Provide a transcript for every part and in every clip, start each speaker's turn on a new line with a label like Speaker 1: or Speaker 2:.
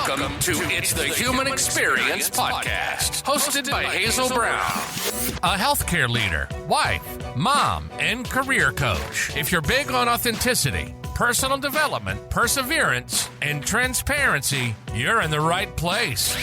Speaker 1: Welcome to It's the Human Experience Podcast, hosted by Hazel Brown. A healthcare leader, wife, mom, and career coach. If you're big on authenticity, personal development, perseverance, and transparency, you're in the right place.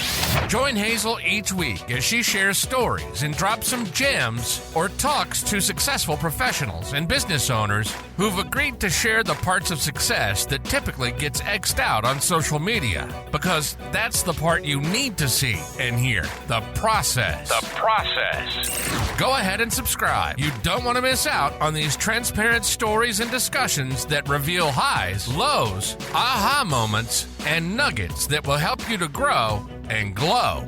Speaker 1: Join Hazel each week as she shares stories and drops some gems or talks to successful professionals and business owners who've agreed to share the parts of success that typically gets X'd out on social media, because that's the part you need to see and hear, the process. The process. Go ahead and subscribe. You don't want to miss out on these transparent stories and discussions that reveal highs, lows, aha moments, and nuggets that will help you to grow and glow.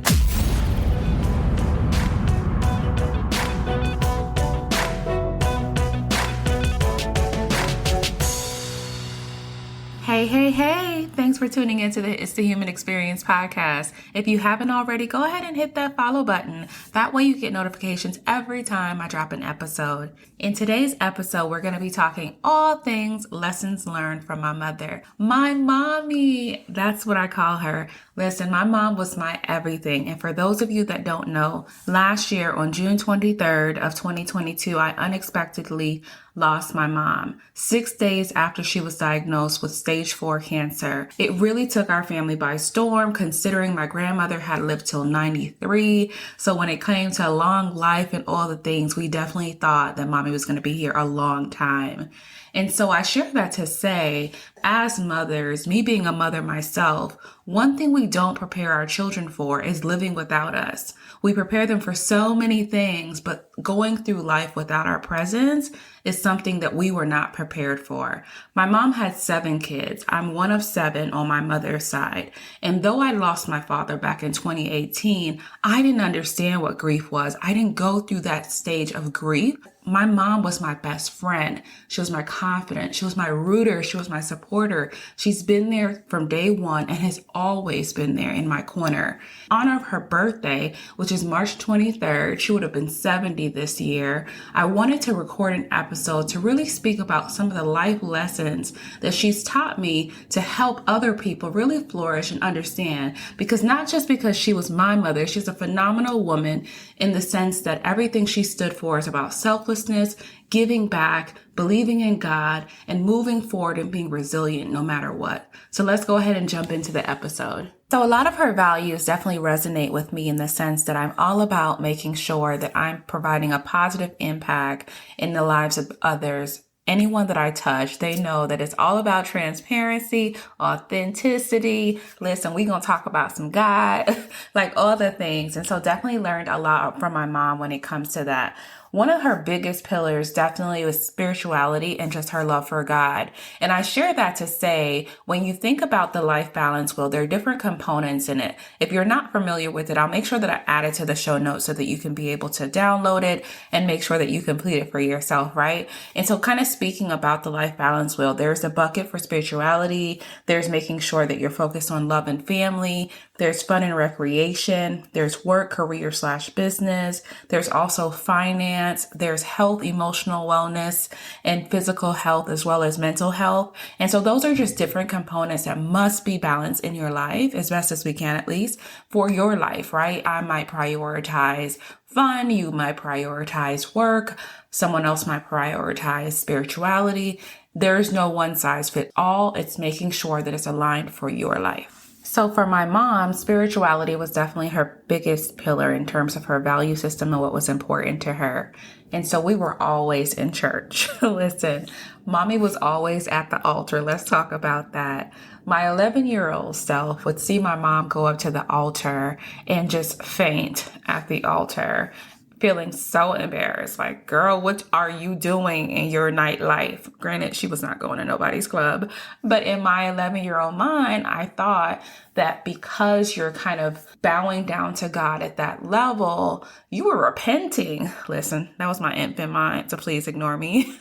Speaker 2: Hey. Thanks for tuning into the It's the Human Experience podcast. If you haven't already, go ahead and hit that follow button. That way you get notifications every time I drop an episode. In today's episode, we're going to be talking all things lessons learned from my mother. My mommy, that's what I call her. Listen, my mom was my everything. And for those of you that don't know, last year on June 23rd of 2022, I unexpectedly lost my mom 6 days after she was diagnosed with stage 4 cancer. It really took our family by storm, considering my grandmother had lived till 93. So when it came to long life and all the things, we definitely thought that mommy was going to be here a long time. And so I share that to say, as mothers, me being a mother myself, one thing we don't prepare our children for is living without us. We prepare them for so many things, but going through life without our presence is something that we were not prepared for. My mom had 7 kids. I'm one of 7 on my mother's side. And though I lost my father back in 2018, I didn't understand what grief was. I didn't go through that stage of grief. My mom was my best friend. She was my confidant. She was my rooter. She was my supporter. She's been there from day one and has always been there in my corner. On her birthday, which is March 23rd, she would have been 70 this year, I wanted to record an episode to really speak about some of the life lessons that she's taught me to help other people really flourish and understand. Because not just because she was my mother, she's a phenomenal woman in the sense that everything she stood for is about selflessness, giving back, believing in God, and moving forward and being resilient no matter what. So let's go ahead and jump into the episode. So a lot of her values definitely resonate with me in the sense that I'm all about making sure that I'm providing a positive impact in the lives of others. Anyone that I touch, they know that it's all about transparency, authenticity. Listen, we're going to talk about some God, like all the things. And so definitely learned a lot from my mom when it comes to that. One of her biggest pillars definitely was spirituality and just her love for God. And I share that to say, when you think about the life balance wheel, there are different components in it. If you're not familiar with it, I'll make sure that I add it to the show notes so that you can be able to download it and make sure that you complete it for yourself, right? And so kind of speaking about the life balance wheel, there's a bucket for spirituality. There's making sure that you're focused on love and family. There's fun and recreation. There's work, career/business. There's also finance. There's health, emotional wellness, and physical health, as well as mental health. And so those are just different components that must be balanced in your life, as best as we can, at least for your life, right? I might prioritize fun. You might prioritize work. Someone else might prioritize spirituality. There's no one size fits all. It's making sure that it's aligned for your life. So for my mom, spirituality was definitely her biggest pillar in terms of her value system and what was important to her. And so we were always in church. Listen, mommy was always at the altar. Let's talk about that. My 11-year-old self would see my mom go up to the altar and just faint at the altar, feeling so embarrassed. Like, girl, what are you doing in your nightlife? Granted, she was not going to nobody's club. But in my 11-year-old mind, I thought that because you're kind of bowing down to God at that level, you were repenting. Listen, that was my infant mind, so please ignore me.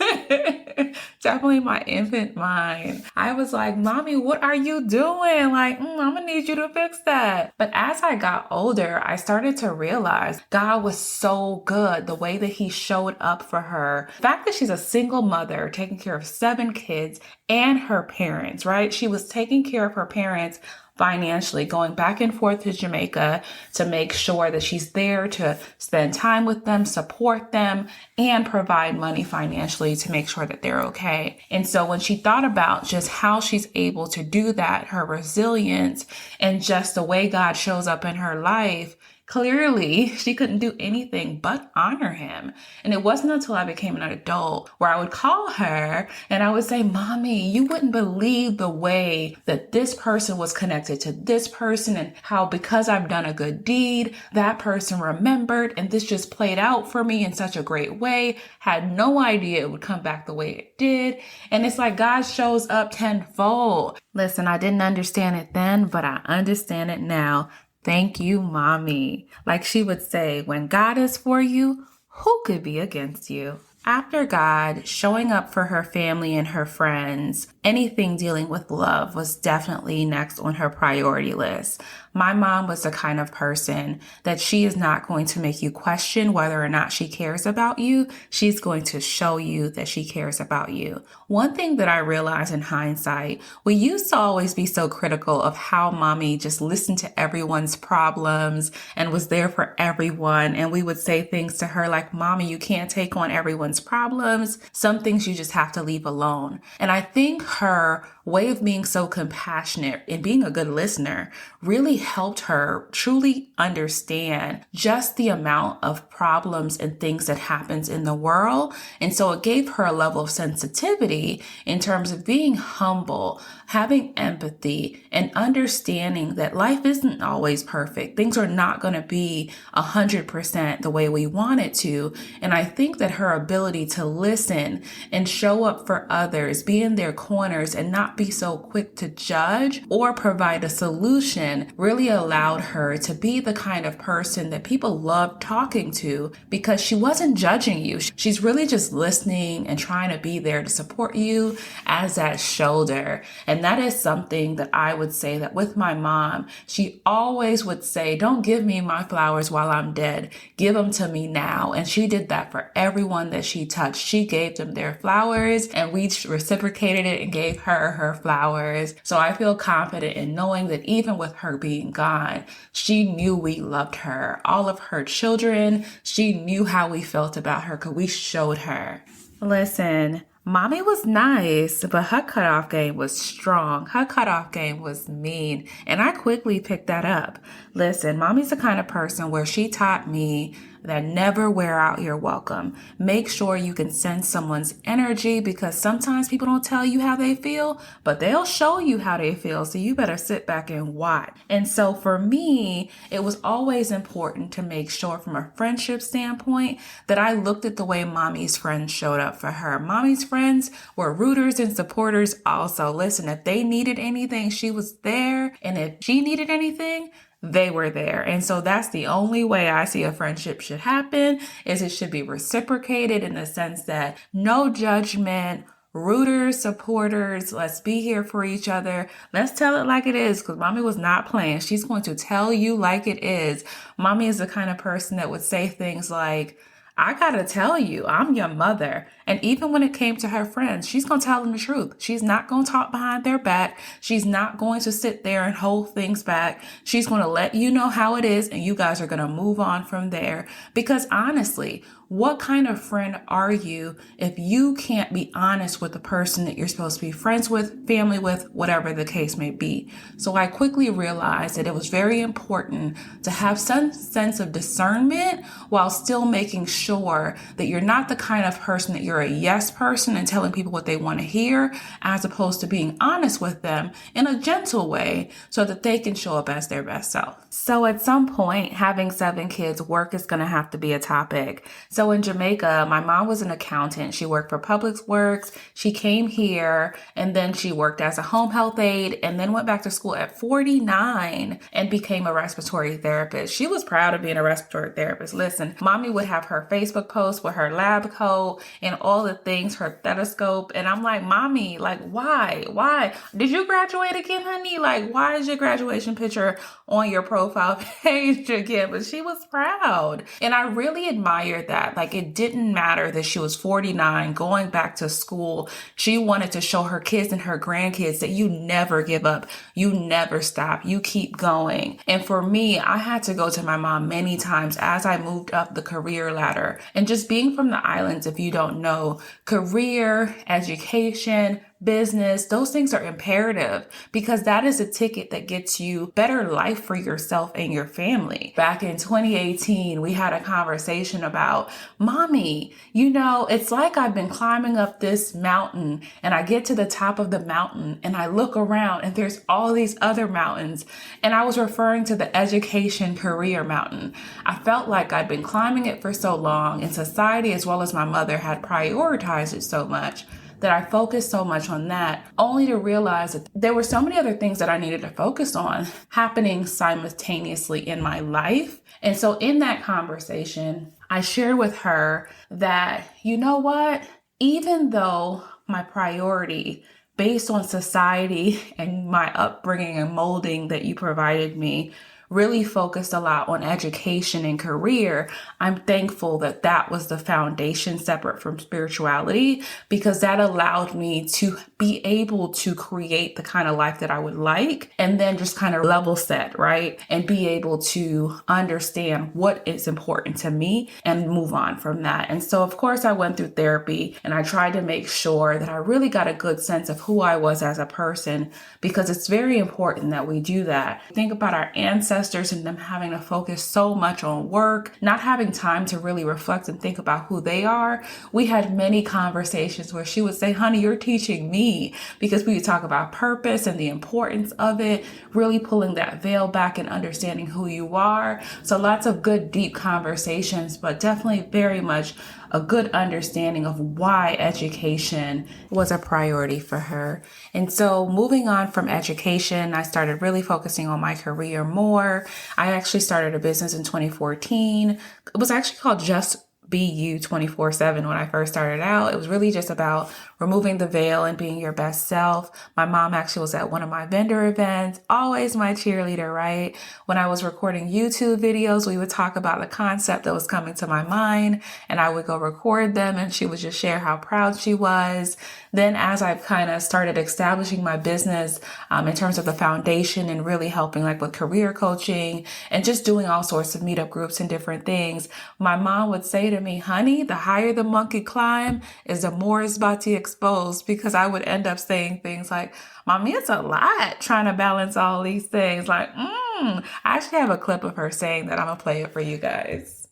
Speaker 2: Definitely my infant mind. I was like, mommy, what are you doing? Like, I'm gonna need you to fix that. But as I got older, I started to realize God was so so good, the way that he showed up for her. The fact that she's a single mother, taking care of 7 kids and her parents, right? She was taking care of her parents financially, going back and forth to Jamaica to make sure that she's there to spend time with them, support them, and provide money financially to make sure that they're okay. And so when she thought about just how she's able to do that, her resilience, and just the way God shows up in her life, clearly, she couldn't do anything but honor him. And it wasn't until I became an adult where I would call her and I would say, Mommy, you wouldn't believe the way that this person was connected to this person, and how because I've done a good deed, that person remembered, and this just played out for me in such a great way. Had no idea it would come back the way it did. And it's like God shows up tenfold. Listen, I didn't understand it then, but I understand it now. Thank you, Mommy. Like she would say, when God is for you, who could be against you? After God showing up for her family and her friends, anything dealing with love was definitely next on her priority list. My mom was the kind of person that she is not going to make you question whether or not she cares about you. She's going to show you that she cares about you. One thing that I realized in hindsight, we used to always be so critical of how Mommy just listened to everyone's problems and was there for everyone. And we would say things to her like, Mommy, you can't take on everyone's problems. Some things you just have to leave alone. And I think her way of being so compassionate and being a good listener really helped her truly understand just the amount of problems and things that happens in the world. And so it gave her a level of sensitivity in terms of being humble, having empathy, and understanding that life isn't always perfect. Things are not going to be 100% the way we want it to. And I think that her ability to listen and show up for others, be in their corners, and not be so quick to judge or provide a solution really allowed her to be the kind of person that people loved talking to, because she wasn't judging you. She's really just listening and trying to be there to support you as that shoulder. And that is something that I would say that with my mom, she always would say, don't give me my flowers while I'm dead. Give them to me now. And she did that for everyone that she touched. She gave them their flowers, and we reciprocated it and gave her her flowers. So I feel confident in knowing that even with her being gone, she knew we loved her. All of her children, she knew how we felt about her because we showed her. Listen, Mommy was nice, but her cutoff game was strong. Her cutoff game was mean, and I quickly picked that up. Listen, Mommy's the kind of person where she taught me that never wear out your welcome. Make sure you can sense someone's energy, because sometimes people don't tell you how they feel, but they'll show you how they feel. So you better sit back and watch. And so for me, it was always important to make sure from a friendship standpoint that I looked at the way Mommy's friends showed up for her. Mommy's friends were rooters and supporters also. Listen, if they needed anything, she was there. And if she needed anything, they were there. And so that's the only way I see a friendship should happen, is it should be reciprocated in the sense that no judgment, rooters, supporters, let's be here for each other. Let's tell it like it is, because Mommy was not playing. She's going to tell you like it is. Mommy is the kind of person that would say things like, I gotta tell you, I'm your mother. And even when it came to her friends, she's gonna tell them the truth. She's not gonna talk behind their back. She's not going to sit there and hold things back. She's gonna let you know how it is, and you guys are gonna move on from there. Because honestly, what kind of friend are you if you can't be honest with the person that you're supposed to be friends with, family with, whatever the case may be? So I quickly realized that it was very important to have some sense of discernment while still making sure that you're not the kind of person that you're a yes person and telling people what they want to hear, as opposed to being honest with them in a gentle way so that they can show up as their best self. So at some point, having 7 kids, work is going to have to be a topic. So so in Jamaica, my mom was an accountant. She worked for Public Works. She came here and then she worked as a home health aide and then went back to school at 49 and became a respiratory therapist. She was proud of being a respiratory therapist. Listen, mommy would have her Facebook post with her lab coat and all the things, her stethoscope. And I'm like, mommy, like, why? Why? Did you graduate again, honey? Like, why is your graduation picture on your profile page again? But she was proud. And I really admired that. Like, it didn't matter that she was 49 going back to school. She wanted to show her kids and her grandkids that you never give up. You never stop. You keep going. And for me, I had to go to my mom many times as I moved up the career ladder. And just being from the islands, if you don't know, career, education, business, those things are imperative because that is a ticket that gets you better life for yourself and your family. Back in 2018, we had a conversation about, mommy, it's like I've been climbing up this mountain and I get to the top of the mountain and I look around and there's all these other mountains. And I was referring to the education career mountain. I felt like I'd been climbing it for so long and society as well as my mother had prioritized it so much that I focused so much on that, only to realize that there were so many other things that I needed to focus on happening simultaneously in my life. And so in that conversation, I shared with her that, you know what, even though my priority based on society and my upbringing and molding that you provided me really focused a lot on education and career, I'm thankful that that was the foundation separate from spirituality, because that allowed me to be able to create the kind of life that I would like and then just kind of level set, right? And be able to understand what is important to me and move on from that. And so, of course, I went through therapy and I tried to make sure that I really got a good sense of who I was as a person, because it's very important that we do that. Think about our ancestors and them having to focus so much on work, not having time to really reflect and think about who they are. We had many conversations where she would say, honey, you're teaching me, because we would talk about purpose and the importance of it, really pulling that veil back and understanding who you are. So lots of good, deep conversations, but definitely very much a good understanding of why education was a priority for her. And so moving on from education, I started really focusing on my career more. I actually started a business in 2014. It was actually called Just Be You 24/7 when I first started out. It was really just about removing the veil and being your best self. My mom actually was at one of my vendor events, always my cheerleader, right? When I was recording YouTube videos, we would talk about the concept that was coming to my mind and I would go record them and she would just share how proud she was. Then as I've kind of started establishing my business in terms of the foundation and really helping like with career coaching and just doing all sorts of meetup groups and different things, my mom would say to me, honey, the higher the monkey climb is the more it's about to exposed, because I would end up saying things like, mommy, it's a lot trying to balance all these things. Like, I actually have a clip of her saying that. I'm going to play it for you guys.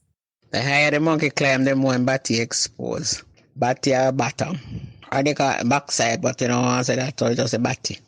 Speaker 3: The higher the monkey climb, the more body exposed. Body or bottom. Or they call it backside, but I say that or just a body.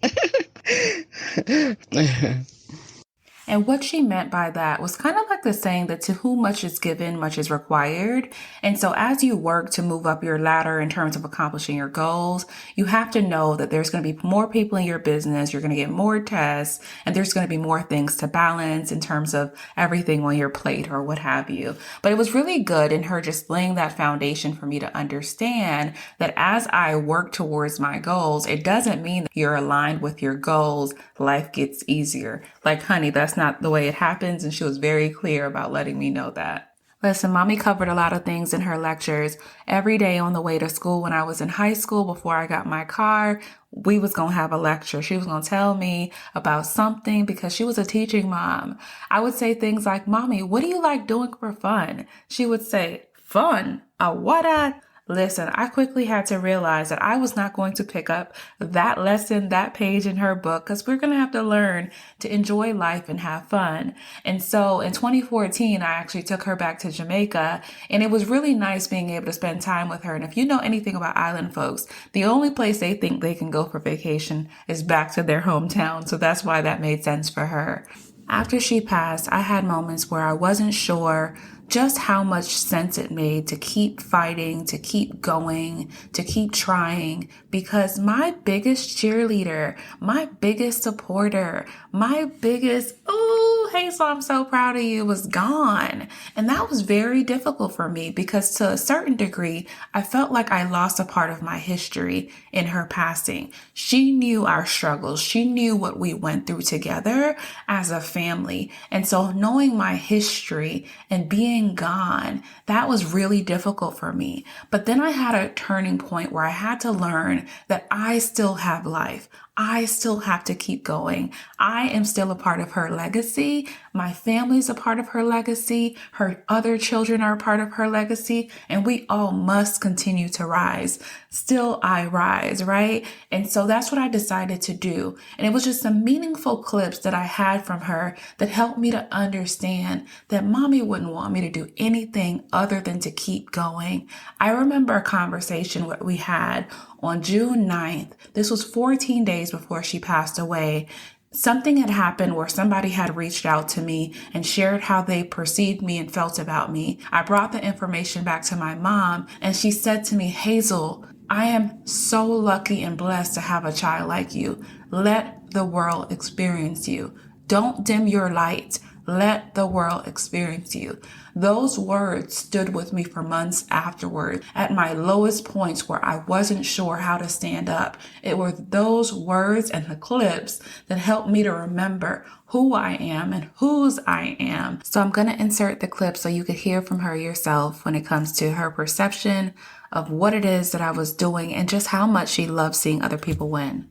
Speaker 2: And what she meant by that was kind of like the saying that to whom much is given, much is required. And so as you work to move up your ladder in terms of accomplishing your goals, you have to know that there's going to be more people in your business, you're going to get more tests, and there's going to be more things to balance in terms of everything on your plate or what have you. But it was really good in her just laying that foundation for me to understand that as I work towards my goals, it doesn't mean that you're aligned with your goals, life gets easier. Like, honey, that's not the way it happens. And she was very clear about letting me know that. Listen, mommy covered a lot of things in her lectures. Every day on the way to school when I was in high school, before I got my car, we was going to have a lecture. She was going to tell me about something because she was a teaching mom. I would say things like, mommy, what do you like doing for fun? She would say, fun? What? Listen, I quickly had to realize that I was not going to pick up that lesson, that page in her book, because we're going to have to learn to enjoy life and have fun. And so in 2014, I actually took her back to Jamaica, and it was really nice being able to spend time with her. And if you know anything about island folks, the only place they think they can go for vacation is back to their hometown. So that's why that made sense for her. After she passed, I had moments where I wasn't sure just how much sense it made to keep fighting, to keep going, to keep trying, because my biggest cheerleader, my biggest supporter, my biggest, oh, Hazel, I'm so proud of you, was gone. And that was very difficult for me because to a certain degree, I felt like I lost a part of my history in her passing. She knew our struggles. She knew what we went through together as a family. And so knowing my history and being gone, that was really difficult for me. But then I had a turning point where I had to learn that I still have life. I still have to keep going. I am still a part of her legacy. My family's a part of her legacy. Her other children are a part of her legacy. And we all must continue to rise. Still I rise, right? And so that's what I decided to do. And it was just some meaningful clips that I had from her that helped me to understand that mommy wouldn't want me to do anything other than to keep going. I remember a conversation that we had on June 9th. This was 14 days before she passed away. Something had happened where somebody had reached out to me and shared how they perceived me and felt about me. I brought the information back to my mom and she said to me, Hazel, I am so lucky and blessed to have a child like you. Let the world experience you. Don't dim your light. Let the world experience you. Those words stood with me for months afterward at my lowest points where I wasn't sure how to stand up. It were those words and the clips that helped me to remember who I am and whose I am. So I'm going to insert the clip so you could hear from her yourself when it comes to her perception of what it is that I was doing and just how much she loved seeing other people win.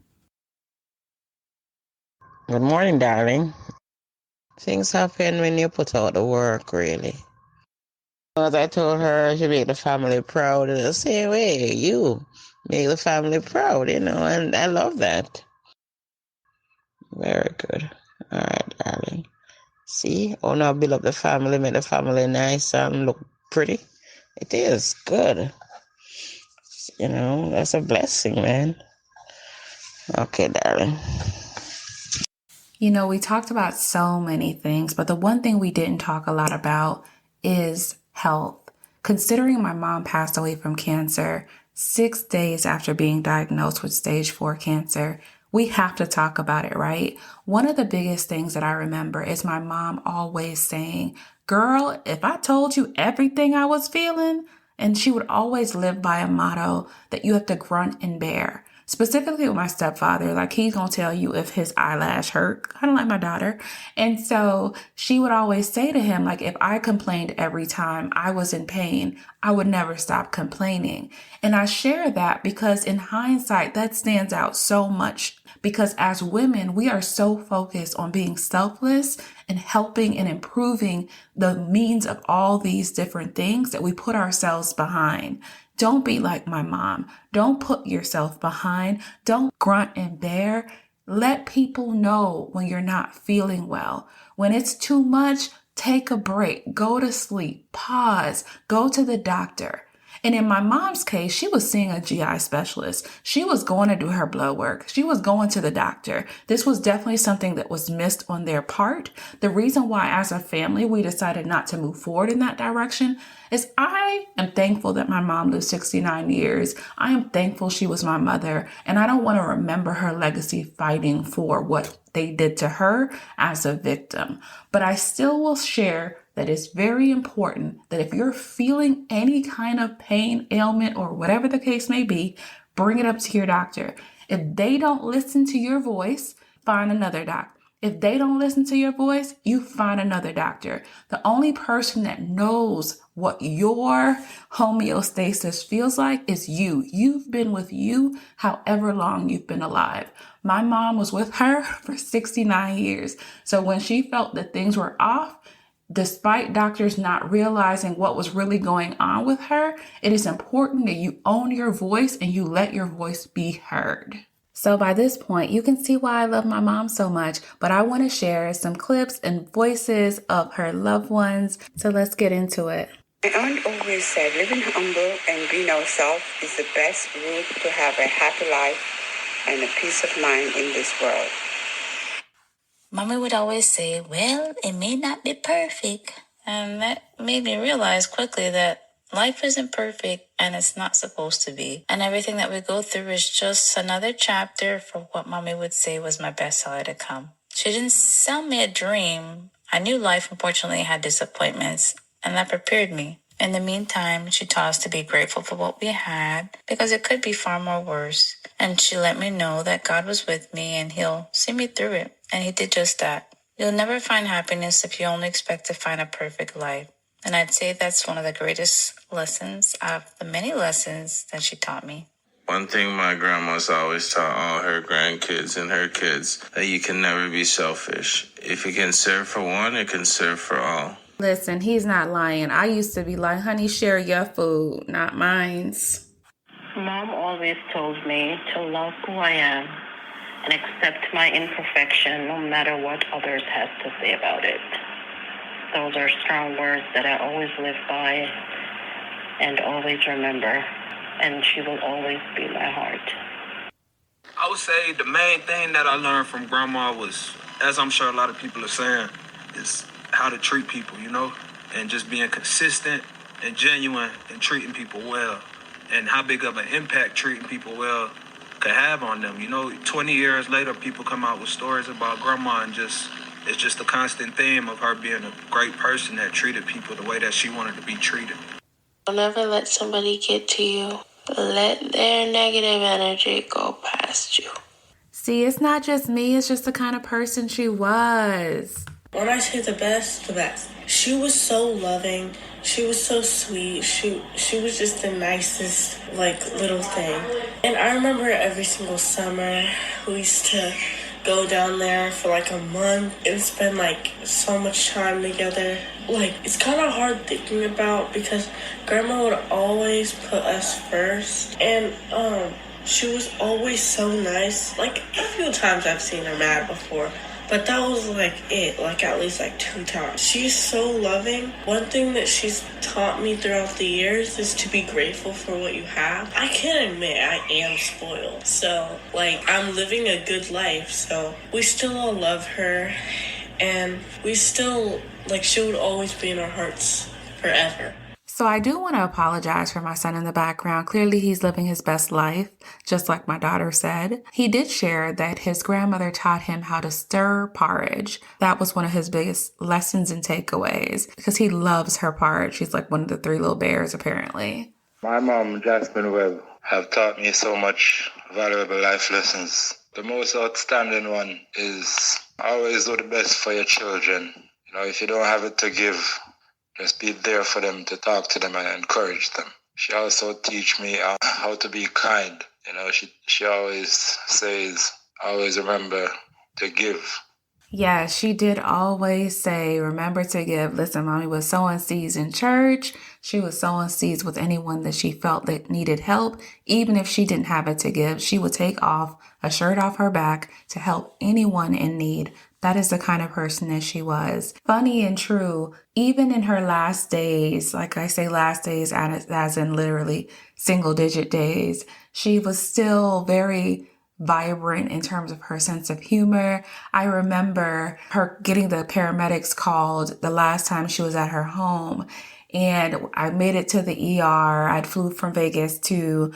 Speaker 3: Good morning, darling. Things happen when you put out the work, really. As I told her, she make the family proud in the same way. You make the family proud, and I love that. Very good. All right, darling. See, now build up the family, make the family nice and look pretty. It is good. That's a blessing, man. Okay, darling.
Speaker 2: We talked about so many things, but the one thing we didn't talk a lot about is health. Considering my mom passed away from cancer 6 days after being diagnosed with stage 4 cancer, we have to talk about it, right? One of the biggest things that I remember is my mom always saying, girl, if I told you everything I was feeling, and she would always live by a motto that you have to grunt and bear. Specifically with my stepfather, like he's going to tell you if his eyelash hurt, kind of like my daughter. And so she would always say to him, like, if I complained every time I was in pain, I would never stop complaining. And I share that because in hindsight, that stands out so much because as women, we are so focused on being selfless and helping and improving the means of all these different things that we put ourselves behind. Don't be like my mom. Don't put yourself behind. Don't grunt and bear. Let people know when you're not feeling well. When it's too much, take a break, go to sleep, pause, go to the doctor. And in my mom's case, she was seeing a GI specialist. She was going to do her blood work. She was going to the doctor. This was definitely something that was missed on their part. The reason why, as a family, we decided not to move forward in that direction is I am thankful that my mom lived 69 years. I am thankful she was my mother, and I don't want to remember her legacy fighting for what they did to her as a victim. But I still will share that it's very important that if you're feeling any kind of pain, ailment, or whatever the case may be, bring it up to your doctor. If they don't listen to your voice, find another doctor. If they don't listen to your voice, you find another doctor. The only person that knows what your homeostasis feels like is you. You've been with you however long you've been alive. My mom was with her for 69 years. So when she felt that things were off, despite doctors not realizing what was really going on with her, it is important that you own your voice and you let your voice be heard. So by this point, you can see why I love my mom so much, but I want to share some clips and voices of her loved ones. So let's get into it.
Speaker 4: My aunt always said living humble and being ourselves is the best route to have a happy life and a peace of mind in this world.
Speaker 5: Mommy would always say, well, it may not be perfect. And that made me realize quickly that life isn't perfect and it's not supposed to be. And everything that we go through is just another chapter for what Mommy would say was my best seller to come. She didn't sell me a dream. I knew life unfortunately had disappointments, and that prepared me. In the meantime, she taught us to be grateful for what we had because it could be far more worse. And she let me know that God was with me and He'll see me through it. And He did just that. You'll never find happiness if you only expect to find a perfect life. And I'd say that's one of the greatest lessons out of the many lessons that she taught me.
Speaker 6: One thing my grandma's always taught all her grandkids and her kids, that you can never be selfish. If it can serve for one, it can serve for all.
Speaker 2: Listen, he's not lying. I used to be like, honey, share your food, not mine's.
Speaker 7: Mom always told me to love who I am and accept my imperfection no matter what others have to say about it. Those are strong words that I always live by and always remember, and she will always be my heart.
Speaker 8: I would say the main thing that I learned from Grandma was, as I'm sure a lot of people are saying, is how to treat people, and just being consistent and genuine and treating people well, and how big of an impact treating people well could have on them. 20 years later, people come out with stories about Grandma, and it's just a constant theme of her being a great person that treated people the way that she wanted to be treated.
Speaker 9: Don't ever let somebody get to you. Let their negative energy go past you.
Speaker 2: See, it's not just me, it's just the kind of person she was.
Speaker 10: When I say the best. She was so loving. She was so sweet. She was just the nicest, little thing. And I remember every single summer, we used to go down there for a month and spend so much time together. It's kind of hard thinking about because Grandma would always put us first. And, she was always so nice. A few times I've seen her mad before. But that was it, at least 2 times. She's so loving. One thing that she's taught me throughout the years is to be grateful for what you have. I can admit I am spoiled. So, I'm living a good life. So, we still all love her. And we still, she would always be in our hearts forever.
Speaker 2: So I do want to apologize for my son in the background. Clearly he's living his best life, just like my daughter said. He did share that his grandmother taught him how to stir porridge. That was one of his biggest lessons and takeaways because he loves her porridge. She's one of the 3 little bears, apparently.
Speaker 11: My mom, Jasmine Webb, have taught me so much valuable life lessons. The most outstanding one is always do the best for your children. If you don't have it to give, just be there for them, to talk to them and encourage them. She also teach me how to be kind. She always says, always remember to give.
Speaker 2: Yeah, she did always say, remember to give. Listen, Mommy was sowing seeds in church. She was sowing seeds with anyone that she felt that needed help. Even if she didn't have it to give, she would take off a shirt off her back to help anyone in need. That is the kind of person that she was. Funny and true, even in her last days, like I say last days as in literally single digit days, she was still very vibrant in terms of her sense of humor. I remember her getting the paramedics called the last time she was at her home. And I made it to the ER. I flew from Vegas to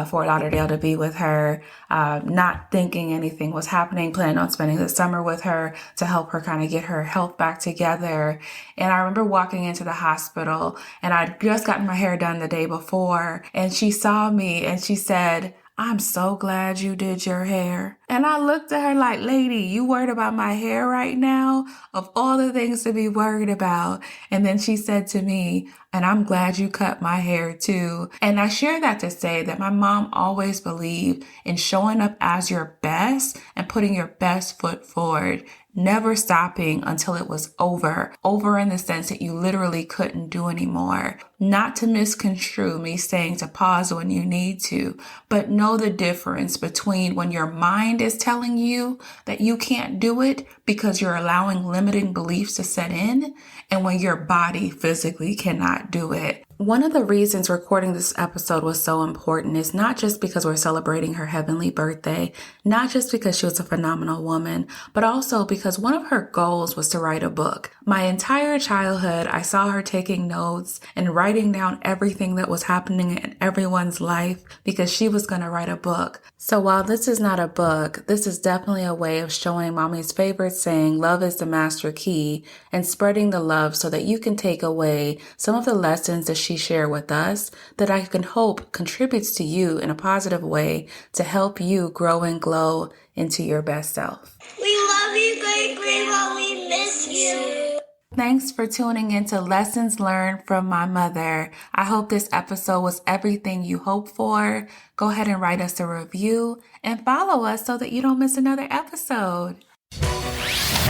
Speaker 2: Fort Lauderdale to be with her, not thinking anything was happening, planning on spending the summer with her to help her kind of get her health back together. And I remember walking into the hospital and I'd just gotten my hair done the day before. And she saw me and she said, "I'm so glad you did your hair." And I looked at her like, lady, you worried about my hair right now? Of all the things to be worried about. And then she said to me, "And I'm glad you cut my hair too." And I share that to say that my mom always believed in showing up as your best and putting your best foot forward, never stopping until it was over. Over in the sense that you literally couldn't do anymore. Not to misconstrue me saying to pause when you need to, but know the difference between when your mind is telling you that you can't do it because you're allowing limiting beliefs to set in, and when your body physically cannot do it. One of the reasons recording this episode was so important is not just because we're celebrating her heavenly birthday, not just because she was a phenomenal woman, but also because one of her goals was to write a book. My entire childhood, I saw her taking notes and writing down everything that was happening in everyone's life because she was going to write a book. So while this is not a book, this is definitely a way of showing mommy's favorite saying, love is the master key, and spreading the love so that you can take away some of the lessons that she shared with us that I can hope contributes to you in a positive way to help you grow and glow into your best self.
Speaker 12: We love you, Great Grandma. We miss you.
Speaker 2: Thanks for tuning into Lessons Learned from My Mother. I hope this episode was everything you hoped for. Go ahead and write us a review and follow us so that you don't miss another episode.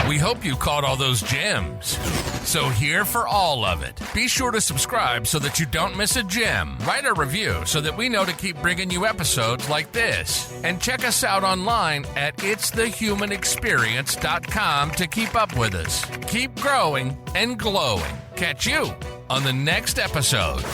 Speaker 1: We hope you caught all those gems. So here for all of it. Be sure to subscribe so that you don't miss a gem. Write a review so that we know to keep bringing you episodes like this. And check us out online at itsthehumanexperience.com to keep up with us. Keep growing and glowing. Catch you on the next episode.